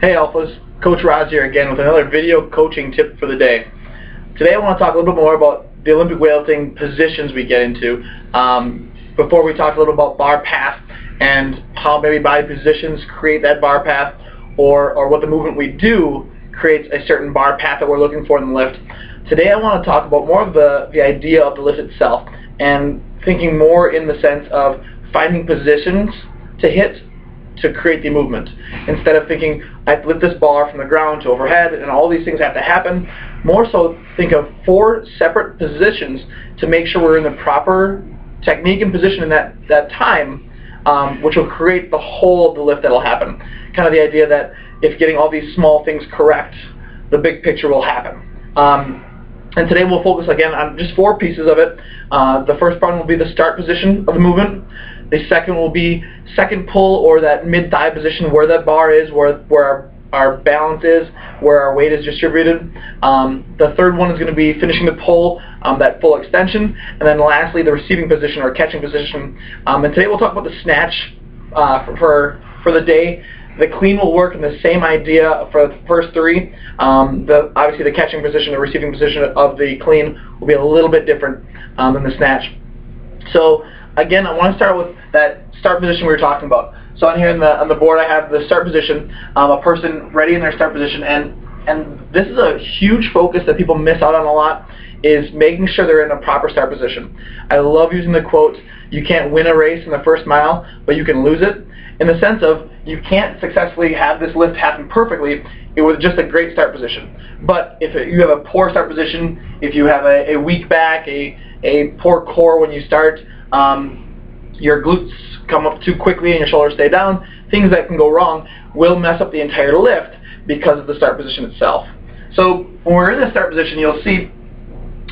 Hey Alphas, Coach Roz here again with another video coaching tip for the day. Today I want to talk a little bit more about the Olympic weightlifting positions we get into. Before we talked a little about bar path and how maybe body positions create that bar path, or what the movement we do creates a certain bar path that we're looking for in the lift. Today I want to talk about more of the idea of the lift itself and thinking more in the sense of finding positions to hit to create the movement. Instead of thinking, I have to lift this bar from the ground to overhead and all these things have to happen, more so think of 4 separate positions to make sure we're in the proper technique and position in that time, which will create the whole of the lift that will happen. Kind of the idea that if getting all these small things correct, the big picture will happen. And today we'll focus again on just 4 pieces of it. The first one will be the start position of the movement. The second will be second pull, or that mid-thigh position where that bar is, where our balance is, where our weight is distributed. The third one is going to be finishing the pull, that full extension. And then lastly, the receiving position or catching position. And today we'll talk about the snatch for the day. The clean will work in the same idea for the first 3. Obviously the catching position, the receiving position of the clean will be a little bit different than the snatch. So again, I want to start with that start position we were talking about. So on here on the board I have the start position, a person ready in their start position, and this is a huge focus that people miss out on a lot, is making sure they're in a proper start position. I love using the quote, you can't win a race in the first mile, but you can lose it, in the sense of you can't successfully have this lift happen perfectly with just a great start position. But if you have a poor start position, if you have a weak back, a poor core when you start, your glutes come up too quickly and your shoulders stay down, things that can go wrong will mess up the entire lift because of the start position itself. So when we're in the start position, you'll see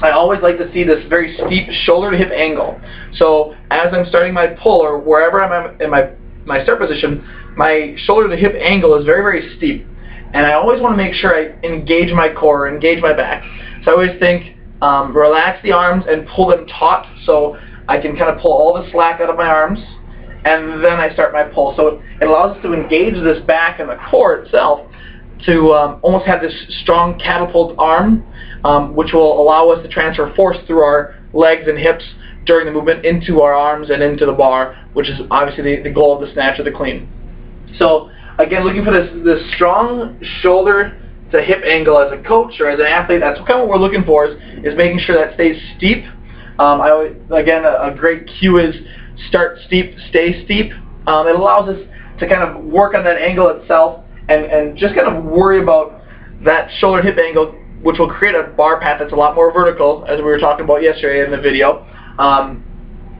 I always like to see this very steep shoulder to hip angle. So as I'm starting my pull, or wherever I'm in my start position, my shoulder to hip angle is very, very steep. And I always want to make sure I engage my core, engage my back. So I always think, relax the arms and pull them taut, so I can kind of pull all the slack out of my arms, and then I start my pull. So it allows us to engage this back and the core itself to almost have this strong catapult arm, which will allow us to transfer force through our legs and hips during the movement into our arms and into the bar, which is obviously the goal of the snatch or the clean. So again, looking for this strong shoulder to hip angle as a coach or as an athlete, that's kind of what we're looking for, is making sure that stays steep. Again, a great cue is start steep, stay steep. It allows us to kind of work on that angle itself and just kind of worry about that shoulder hip angle, which will create a bar path that's a lot more vertical, as we were talking about yesterday in the video. And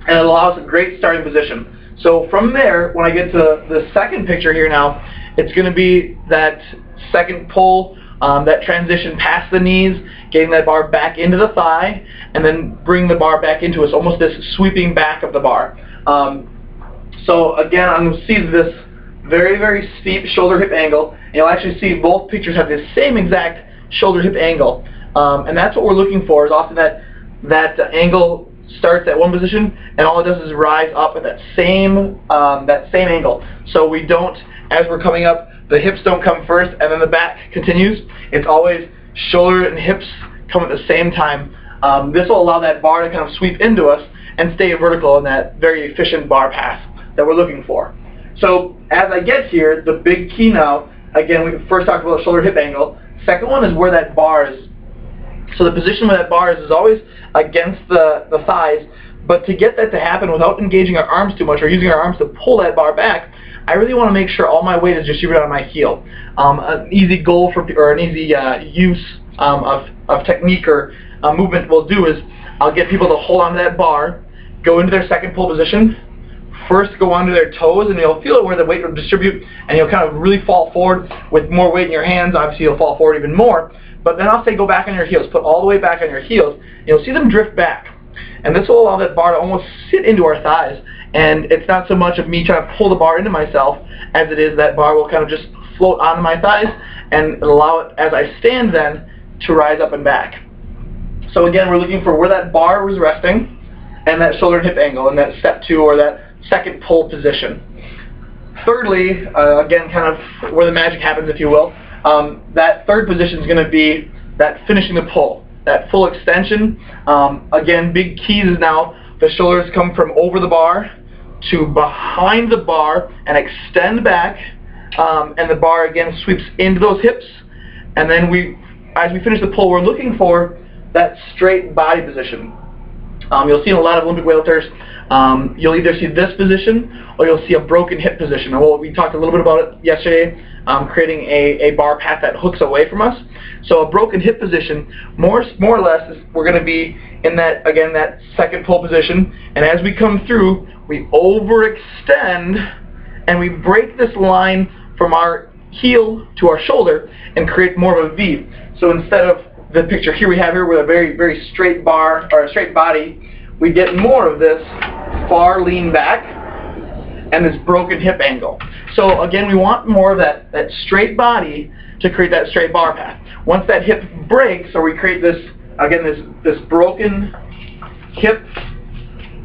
it allows a great starting position. So from there, when I get to the second picture here now, it's going to be that second pull, that transition past the knees, getting that bar back into the thigh, and then bring the bar back into us, almost this sweeping back of the bar. So again, I'm going to see this very, very steep shoulder hip angle, and you'll actually see both pictures have the same exact shoulder hip angle. And that's what we're looking for, is often that angle starts at one position and all it does is rise up at that same angle. So we don't, as we're coming up, the hips don't come first and then the back continues. It's always shoulder and hips come at the same time. This will allow that bar to kind of sweep into us and stay vertical in that very efficient bar path that we're looking for. So as I get here, the big key now, again, we first talked about shoulder hip angle. Second one is where that bar is. So the position where that bar is always against the thighs, but to get that to happen without engaging our arms too much or using our arms to pull that bar back, I really want to make sure all my weight is distributed on my heel. An easy goal or an easy use of technique or movement we'll do is I'll get people to hold onto that bar, go into their second pull position, first go onto their toes, and you'll feel it where the weight will distribute, and you'll kind of really fall forward with more weight in your hands. Obviously you'll fall forward even more, but then I'll say go back on your heels, put all the way back on your heels, and you'll see them drift back. And this will allow that bar to almost sit into our thighs, and it's not so much of me trying to pull the bar into myself as it is that bar will kind of just float onto my thighs and allow it, as I stand then, to rise up and back. So again, we're looking for where that bar was resting and that shoulder and hip angle in that step 2 or that second pull position. thirdly, again, kind of where the magic happens, if you will, that third position is going to be that finishing the pull, that full extension. Again, big keys is now the shoulders come from over the bar to behind the bar and extend back, and the bar again sweeps into those hips, and then as we finish the pull, we're looking for that straight body position. You'll see in a lot of Olympic weightlifters, you'll either see this position or you'll see a broken hip position. And we talked a little bit about it yesterday, creating a bar path that hooks away from us. So a broken hip position, more or less, we're going to be in that, again, that second pull position. And as we come through, we overextend and we break this line from our heel to our shoulder and create more of a V. So instead of the picture here we have here with a very, very straight bar or a straight body, we get more of this far lean back and this broken hip angle. So again, we want more of that straight body to create that straight bar path. Once that hip breaks, or we create this, again, this broken hip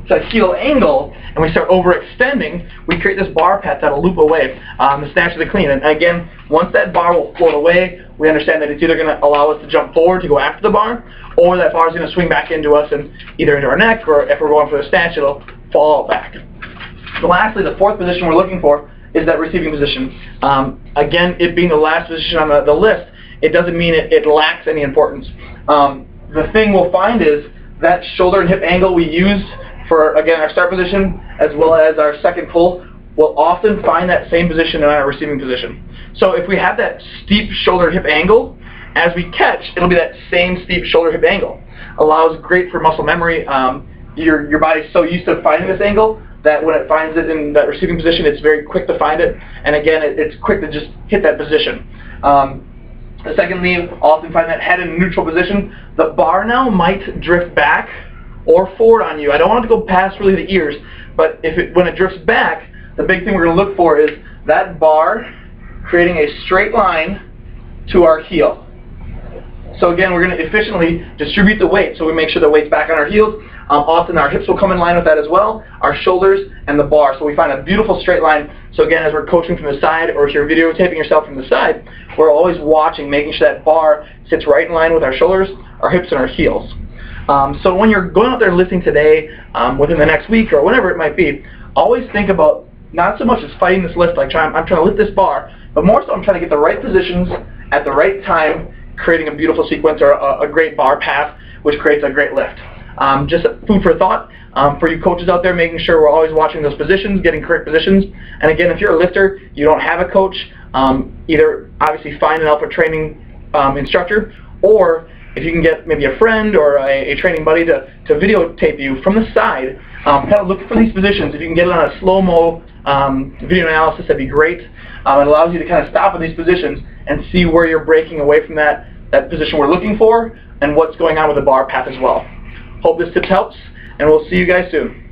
to heel angle, and we start overextending, we create this bar path that'll loop away, the snatch to the clean. And again, once that bar will float away, we understand that it's either going to allow us to jump forward to go after the bar, or that bar is going to swing back into us and either into our neck, or if we're going for the snatch, it'll fall back. So lastly, the fourth position we're looking for is that receiving position. Again, it being the last position on the list, it doesn't mean it lacks any importance. The thing we'll find is that shoulder and hip angle we use for, again, our start position as well as our second pull, we'll often find that same position in our receiving position. So if we have that steep shoulder hip angle, as we catch, it'll be that same steep shoulder hip angle. Allows great for muscle memory. Your body's so used to finding this angle that when it finds it in that receiving position, it's very quick to find it. And again, it's quick to just hit that position. Secondly, often find that head in neutral position. The bar now might drift back or forward on you. I don't want it to go past really the ears, but when it drifts back, the big thing we're going to look for is that bar creating a straight line to our heel. So again, we're going to efficiently distribute the weight, so we make sure the weight's back on our heels. Often our hips will come in line with that as well, our shoulders and the bar. So we find a beautiful straight line. So again, as we're coaching from the side, or if you're videotaping yourself from the side, we're always watching, making sure that bar sits right in line with our shoulders, our hips, and our heels. So when you're going out there lifting today, within the next week or whatever it might be, always think about not so much as fighting this lift, like I'm trying to lift this bar, but more so I'm trying to get the right positions at the right time, creating a beautiful sequence or a great bar path, which creates a great lift. Just food for thought for you coaches out there, making sure we're always watching those positions, getting correct positions. And again, if you're a lifter, you don't have a coach, either obviously find an Alpha training instructor, or if you can get maybe a friend or a training buddy to videotape you from the side, kind of look for these positions. If you can get it on a slow-mo video analysis, that'd be great. It allows you to kind of stop in these positions and see where you're breaking away from that position we're looking for and what's going on with the bar path as well. Hope this tip helps, and we'll see you guys soon.